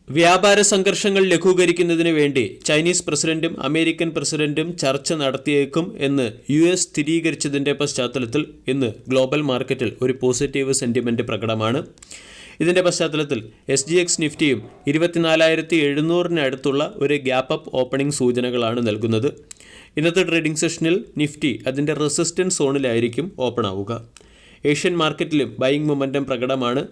വ്യാപാര സംഘർഷങ്ങൾ ലഘൂകരിക്കുന്നതിന് വേണ്ടി ചൈനീസ് പ്രസിഡന്റും അമേരിക്കൻ പ്രസിഡന്റും ചർച്ച നടത്തിയേക്കും എന്ന് US സ്ഥിരീകരിച്ചതിൻ്റെ പശ്ചാത്തലത്തിൽ ഇന്ന് ഗ്ലോബൽ മാർക്കറ്റിൽ ഒരു പോസിറ്റീവ് സെന്റിമെന്റ് പ്രകടമാണ്. ഇതിൻ്റെ പശ്ചാത്തലത്തിൽ SGX നിഫ്റ്റിയും 24,700 അടുത്തുള്ള ഒരു ഗ്യാപ്പ് അപ്പ് ഓപ്പണിംഗ് സൂചനകളാണ് നൽകുന്നത്. ഇന്നത്തെ ട്രേഡിംഗ് സെഷനിൽ നിഫ്റ്റി അതിൻ്റെ റെസിസ്റ്റൻസ് സോണിലായിരിക്കും ഓപ്പൺ ആവുക. ഏഷ്യൻ മാർക്കറ്റിലും ബൈയിങ് മൊമെൻറ്റം പ്രകടമാണ്.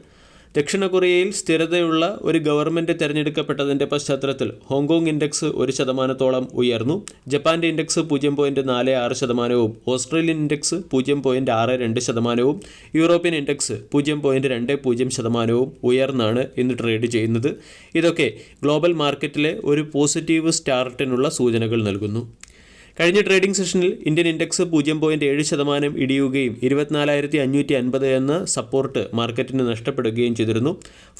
ദക്ഷിണ കൊറിയയിൽ സ്ഥിരതയുള്ള ഒരു ഗവൺമെൻറ് തിരഞ്ഞെടുക്കപ്പെട്ടതിൻ്റെ പശ്ചാത്തലത്തിൽ ഹോങ്കോങ് ഇൻഡെക്സ് 1% ഉയർന്നു. ജപ്പാൻ്റെ index 0.46%, Australian index 0.62%, European index 0.20% ഉയർന്നാണ് ഇന്ന് ട്രേഡ് ചെയ്യുന്നത്. ഇതൊക്കെ ഗ്ലോബൽ മാർക്കറ്റിലെ ഒരു പോസിറ്റീവ് സ്റ്റാർട്ടിനുള്ള സൂചനകൾ നൽകുന്നു. കഴിഞ്ഞ ട്രേഡിംഗ് സെഷനിൽ ഇന്ത്യൻ ഇൻഡെക്സ് 0.7% ഇടിയുകയും 24,550 എന്ന സപ്പോർട്ട് മാർക്കറ്റിന് നഷ്ടപ്പെടുകയും ചെയ്തിരുന്നു.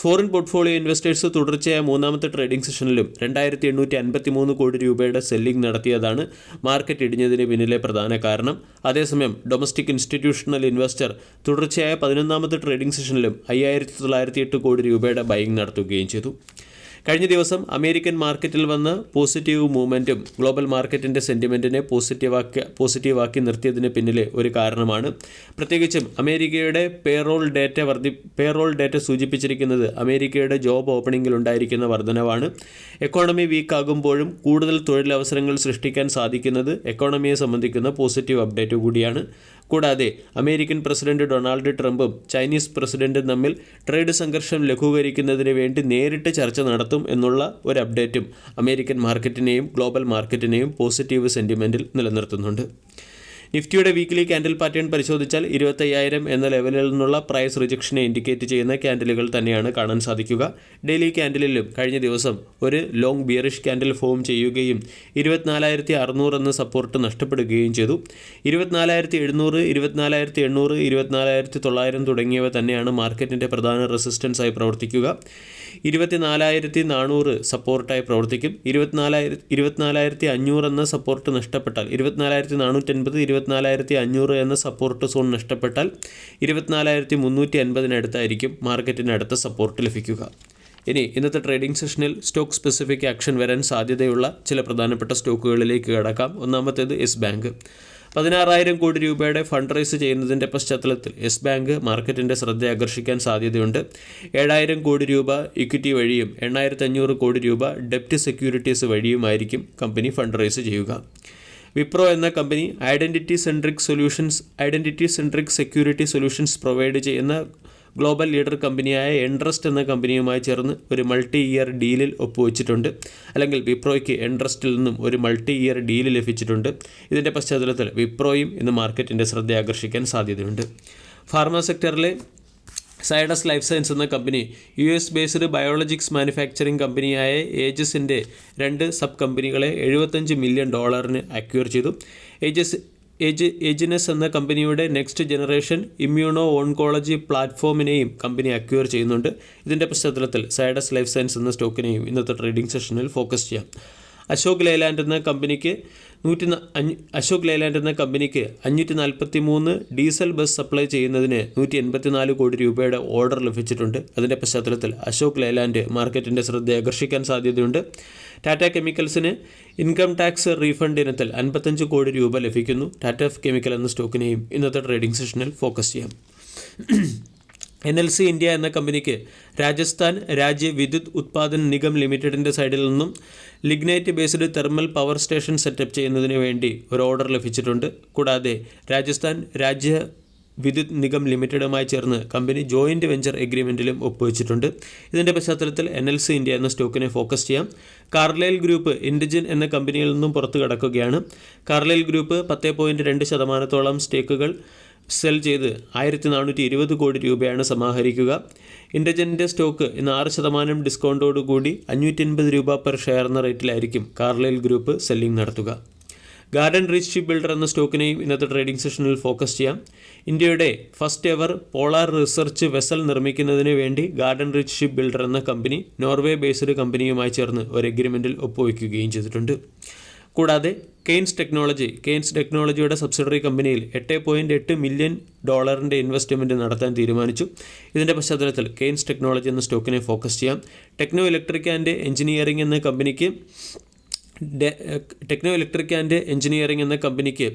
ഫോറിൻ പോർട്ട്ഫോളിയോ ഇൻവെസ്റ്റേഴ്സ് തുടർച്ചയായ മൂന്നാമത്തെ ട്രേഡിംഗ് സെഷനിലും 2,853 കോടി രൂപയുടെ സെല്ലിംഗ് നടത്തിയതാണ് മാർക്കറ്റ് ഇടിഞ്ഞതിന് പിന്നിലെ പ്രധാന കാരണം. അതേസമയം ഡൊമസ്റ്റിക് ഇൻസ്റ്റിറ്റ്യൂഷണൽ ഇൻവെസ്റ്റർ തുടർച്ചയായ 11ാമത്തെ ട്രേഡിംഗ് സെഷനിലും 5,908 കോടി രൂപയുടെ ബൈയിങ് നടത്തുകയും ചെയ്തു. കഴിഞ്ഞ ദിവസം അമേരിക്കൻ മാർക്കറ്റിൽ വന്ന പോസിറ്റീവ് മൂവ്മെൻറ്റും ഗ്ലോബൽ മാർക്കറ്റിൻ്റെ സെൻറ്റിമെൻറ്റിനെ പോസിറ്റീവാക്കി നിർത്തിയതിന് പിന്നിലെ ഒരു കാരണമാണ്. പ്രത്യേകിച്ചും അമേരിക്കയുടെ പേറോൾ ഡേറ്റ സൂചിപ്പിച്ചിരിക്കുന്നത് അമേരിക്കയുടെ ജോബ് ഓപ്പണിംഗിൽ ഉണ്ടായിരിക്കുന്ന വർധനവാണ്. എക്കോണമി വീക്കാകുമ്പോഴും കൂടുതൽ തൊഴിലവസരങ്ങൾ സൃഷ്ടിക്കാൻ സാധിക്കുന്നത് എക്കോണമിയെ സംബന്ധിക്കുന്ന പോസിറ്റീവ് അപ്ഡേറ്റ് കൂടിയാണ്. കൂടാതെ അമേരിക്കൻ പ്രസിഡന്റ് ഡൊണാൾഡ് ട്രംപും ചൈനീസ് പ്രസിഡന്റും തമ്മിൽ ട്രേഡ് സംഘർഷം ലഘൂകരിക്കുന്നതിന് വേണ്ടി നേരിട്ട് ചർച്ച നടത്തും എന്നുള്ള ഒരു അപ്ഡേറ്റും അമേരിക്കൻ മാർക്കറ്റിനെയും ഗ്ലോബൽ മാർക്കറ്റിനെയും പോസിറ്റീവ് സെന്റിമെന്റിൽ നിലനിർത്തുന്നുണ്ട്. നിഫ്റ്റിയുടെ വീക്കിലി ക്യാൻഡിൽ പാറ്റേൺ പരിശോധിച്ചാൽ 25,000 എന്ന ലെവലിൽ നിന്നുള്ള പ്രൈസ് റിജക്ഷനെ ഇൻഡിക്കേറ്റ് ചെയ്യുന്ന ക്യാൻഡിലുകൾ തന്നെയാണ് കാണാൻ സാധിക്കുക. ഡെയിലി ക്യാൻഡിലും കഴിഞ്ഞ ദിവസം ഒരു ലോങ് ബിയറിഷ് ക്യാൻഡിൽ ഫോം ചെയ്യുകയും 24,600 എന്ന സപ്പോർട്ട് നഷ്ടപ്പെടുകയും ചെയ്തു. 24,700, 24,800, 24,900 തുടങ്ങിയവ തന്നെയാണ് മാർക്കറ്റിൻ്റെ പ്രധാന റെസിസ്റ്റൻസായി പ്രവർത്തിക്കുക. 24,400 സപ്പോർട്ടായി പ്രവർത്തിക്കും. 24,500 എന്ന സപ്പോർട്ട് നഷ്ടപ്പെട്ടാൽ 24,450, 24,500 എന്ന സപ്പോർട്ട് സോൺ നഷ്ടപ്പെട്ടാൽ 24,350 അടുത്തായിരിക്കും മാർക്കറ്റിന് അടുത്ത സപ്പോർട്ട് ലഭിക്കുക. ഇനി ഇന്നത്തെ ട്രേഡിംഗ് സെഷനിൽ സ്റ്റോക്ക് സ്പെസിഫിക് ആക്ഷൻ വരാൻ സാധ്യതയുള്ള ചില പ്രധാനപ്പെട്ട സ്റ്റോക്കുകളിലേക്ക് കടക്കാം. ഒന്നാമത്തേത് യെസ് ബാങ്ക്. 16,000 കോടി രൂപയുടെ ഫണ്ട് റൈസ് ചെയ്യുന്നതിൻ്റെ പശ്ചാത്തലത്തിൽ യെസ് ബാങ്ക് മാർക്കറ്റിൻ്റെ ശ്രദ്ധ ആകർഷിക്കാൻ സാധ്യതയുണ്ട്. 7,000 കോടി രൂപ ഇക്വിറ്റി വഴിയും 8,500 കോടി രൂപ ഡെപ്റ്റ് സെക്യൂരിറ്റീസ് വഴിയുമായിരിക്കും കമ്പനി ഫണ്ട് റൈസ് ചെയ്യുക. വിപ്രോ എന്ന company identity centric security solutions provide ചെയ്യുന്ന ഗ്ലോബൽ ലീഡർ കമ്പനിയായ എൻട്രസ്റ്റ് എന്ന കമ്പനിയുമായി ചേർന്ന് ഒരു മൾട്ടി ഇയർ ഡീലിൽ ഒപ്പുവെച്ചിട്ടുണ്ട്. അല്ലെങ്കിൽ വിപ്രോയ്ക്ക് എൻട്രസ്റ്റിൽ നിന്നും ഒരു മൾട്ടി ഇയർ ഡീൽ ലഭിച്ചിട്ടുണ്ട്. ഇതിൻ്റെ പശ്ചാത്തലത്തിൽ വിപ്രോയും ഇന്ന് മാർക്കറ്റിൻ്റെ ശ്രദ്ധ ആകർഷിക്കാൻ സാധ്യതയുണ്ട്. ഫാർമ സെക്ടറിലെ സൈഡസ് ലൈഫ് സയൻസ് എന്ന company US based biologics manufacturing കമ്പനിയായ ഏജസിൻ്റെ 2 സബ് കമ്പനികളെ $75 മില്യൺ അക്വയർ ചെയ്തു. ഏജിനസ് എന്ന കമ്പനിയുടെ നെക്സ്റ്റ് ജനറേഷൻ ഇമ്മ്യൂണോ ഓൺകോളജി പ്ലാറ്റ്ഫോമിനെയും കമ്പനി അക്വയർ ചെയ്യുന്നുണ്ട്. ഇതിൻ്റെ പശ്ചാത്തലത്തിൽ സൈഡസ് ലൈഫ് സയൻസ് എന്ന സ്റ്റോക്കിനെയും ഇന്നത്തെ ട്രേഡിംഗ് സെഷനിൽ ഫോക്കസ് ചെയ്യാം. അശോക് ലേലാൻഡ് എന്ന കമ്പനിക്ക് 543 ഡീസൽ ബസ് സപ്ലൈ ചെയ്യുന്നതിന് 184 കോടി രൂപയുടെ ഓർഡർ ലഭിച്ചിട്ടുണ്ട്. അതിൻ്റെ പശ്ചാത്തലത്തിൽ അശോക് ലേലാൻഡ് മാർക്കറ്റിൻ്റെ ശ്രദ്ധ ആകർഷിക്കാൻ സാധ്യതയുണ്ട്. ടാറ്റ കെമിക്കൽസിന് ഇൻകം ടാക്സ് റീഫണ്ട് ഇനത്തിൽ 55 കോടി രൂപ ലഭിക്കുന്നു. ടാറ്റ കെമിക്കൽ എന്ന സ്റ്റോക്കിനെയും ഇന്നത്തെ ട്രേഡിംഗ് സെഷനിൽ ഫോക്കസ് ചെയ്യാം. NLC ഇന്ത്യ എന്ന കമ്പനിക്ക് രാജസ്ഥാൻ രാജ്യ വിദ്യുത് ഉത്പാദൻ നിഗം ലിമിറ്റഡിൻ്റെ സൈഡിൽ നിന്നും lignite based thermal power station setup ചെയ്യുന്നതിന് വേണ്ടി ഒരു ഓർഡർ ലഭിച്ചിട്ടുണ്ട്. കൂടാതെ രാജസ്ഥാൻ രാജ്യ വിദ്യുത് നിഗം ലിമിറ്റഡുമായി ചേർന്ന് കമ്പനി ജോയിൻറ്റ് വെഞ്ചർ എഗ്രിമെൻറ്റിലും ഒപ്പുവെച്ചിട്ടുണ്ട്. ഇതിൻ്റെ പശ്ചാത്തലത്തിൽ NLC ഇന്ത്യ എന്ന സ്റ്റോക്കിനെ ഫോക്കസ് ചെയ്യാം. കാർലൈൽ ഗ്രൂപ്പ് ഇൻഡിജിൻ എന്ന കമ്പനിയിൽ നിന്നും പുറത്തു കടക്കുകയാണ്. കാർലൈൽ ഗ്രൂപ്പ് 10.2% സ്റ്റേക്കുകൾ സെൽ ചെയ്ത് 1,420 കോടി രൂപയാണ് സമാഹരിക്കുക. ഇൻഡജൻ്റെ സ്റ്റോക്ക് ഇന്ന് 6% ഡിസ്കൗണ്ടോടുകൂടി 580 രൂപ പെർ ഷെയർ എന്ന റേറ്റിലായിരിക്കും കാർലൈൽ ഗ്രൂപ്പ് സെല്ലിംഗ് നടത്തുക. ഗാർഡൻ റീച്ച് ഷിപ്പ് ബിൽഡർ എന്ന സ്റ്റോക്കിനെയും ഇന്നത്തെ ട്രേഡിംഗ് സെഷനിൽ ഫോക്കസ് ചെയ്യാം. ഇന്ത്യയുടെ first ever polar research vessel നിർമ്മിക്കുന്നതിന് വേണ്ടി ഗാർഡൻ റീച്ച് ഷിപ്പ് ബിൽഡർ എന്ന കമ്പനി നോർവേ ബേസ്ഡ് കമ്പനിയുമായി ചേർന്ന് ഒരു എഗ്രിമെൻറ്റിൽ ഒപ്പുവയ്ക്കുകയും ചെയ്തിട്ടുണ്ട്. കൂടാതെ കെയ്ൻസ് ടെക്നോളജിയുടെ സബ്സിഡറി കമ്പനിയിൽ $8.8 മില്യൺ ഇൻവെസ്റ്റ്മെൻറ്റ് നടത്താൻ തീരുമാനിച്ചു. ഇതിൻ്റെ പശ്ചാത്തലത്തിൽ കെയ്ൻസ് ടെക്നോളജി എന്ന സ്റ്റോക്കിനെ ഫോക്കസ് ചെയ്യാം. ടെക്നോ ഇലക്ട്രിക് ആൻഡ് എഞ്ചിനീയറിംഗ് എന്ന കമ്പനിക്ക്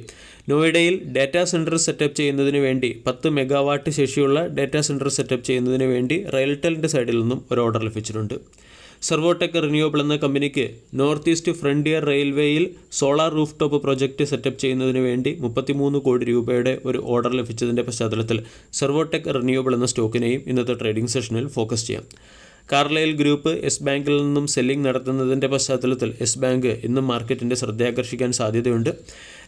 നോയിഡയിൽ ഡാറ്റാ സെൻറ്റർ സെറ്റപ്പ് ചെയ്യുന്നതിന് വേണ്ടി 10 മെഗാവാട്ട് ശേഷിയുള്ള ഡാറ്റാ സെൻറ്റർ സെറ്റപ്പ് ചെയ്യുന്നതിന് വേണ്ടി റെയിൽടെലിൻ്റെ സൈഡിൽ നിന്നും ഒരു ഓർഡർ ലഭിച്ചിട്ടുണ്ട്. സെർവോടെക് റിന്യൂവബിൾ എന്ന കമ്പനിക്ക് നോർത്ത് ഈസ്റ്റ് ഫ്രണ്ടിയർ റെയിൽവേയിൽ solar roof top project setup ചെയ്യുന്നതിന് വേണ്ടി 33 കോടി രൂപയുടെ ഒരു ഓർഡർ ലഭിച്ചതിൻ്റെ പശ്ചാത്തലത്തിൽ സെർവോടെക് റിന്യൂവബിൾ എന്ന സ്റ്റോക്കിനെയും ഇന്നത്തെ ട്രേഡിംഗ് സെഷനിൽ ഫോക്കസ് ചെയ്യാം. കാർലൈൽ ഗ്രൂപ്പ് യെസ് ബാങ്കിൽ നിന്നും സെല്ലിംഗ് നടത്തുന്നതിൻ്റെ പശ്ചാത്തലത്തിൽ യെസ് ബാങ്ക് ഇന്നും മാർക്കറ്റിൻ്റെ ശ്രദ്ധയാകർഷിക്കാൻ സാധ്യതയുണ്ട്.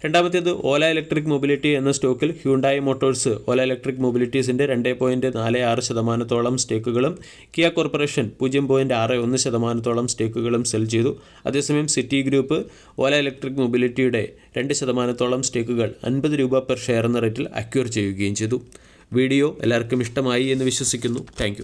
രണ്ടാമത്തേത് ഓല ഇലക്ട്രിക് മൊബിലിറ്റി എന്ന സ്റ്റോക്കിൽ ഹ്യുണ്ടായി മോട്ടോഴ്സ് ഓല ഇലക്ട്രിക് മൊബിലിറ്റീസിൻ്റെ 2.46% സ്റ്റേക്കുകളും കിയ കോർപ്പറേഷൻ 0.61% സ്റ്റേക്കുകളും സെൽ ചെയ്തു. അതേസമയം സിറ്റി ഗ്രൂപ്പ് ഓല ഇലക്ട്രിക് മൊബിലിറ്റിയുടെ 2% സ്റ്റേക്കുകൾ 50 രൂപ പെർ ഷെയർ എന്ന റേറ്റിൽ അക്വയർ ചെയ്യുകയും ചെയ്തു. വീഡിയോ എല്ലാവർക്കും ഇഷ്ടമായി എന്ന് വിശ്വസിക്കുന്നു. താങ്ക്